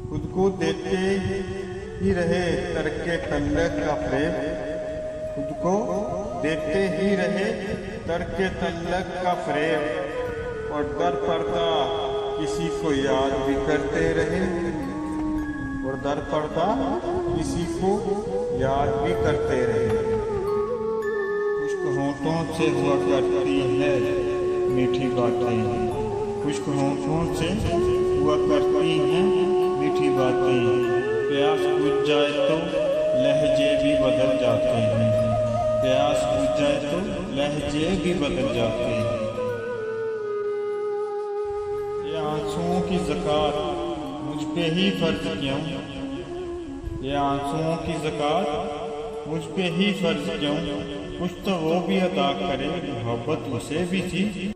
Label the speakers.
Speaker 1: خود کو دیتے ہی رہے ترک تعلق کا فریب، خود کو دیتے ہی رہے ترک تعلق کا فریب، اور در پردہ کسی کو یاد بھی کرتے رہے، اور در پردہ کسی کو یاد بھی کرتے رہے۔ خشک ہونٹوں سے ہوا کرتی ہے میٹھی باتیں، خشک ہونٹوں سے ہوا کرتی ہیں میٹھی باتیں، پیاس بجھ جائے تو لہجے بھی بدل جاتے ہیں، پیاس بجھ جائے تو لہجے بھی بدل جاتے ہیں۔ یہ آنسوؤں کی زکوٰۃ مجھ پہ ہی فرض کیوں، یہ آنسوؤں کی زکوٰۃ مجھ پہ ہی فرض کیوں، کچھ تو وہ بھی ادا کرے محبت اسے بھی تھی۔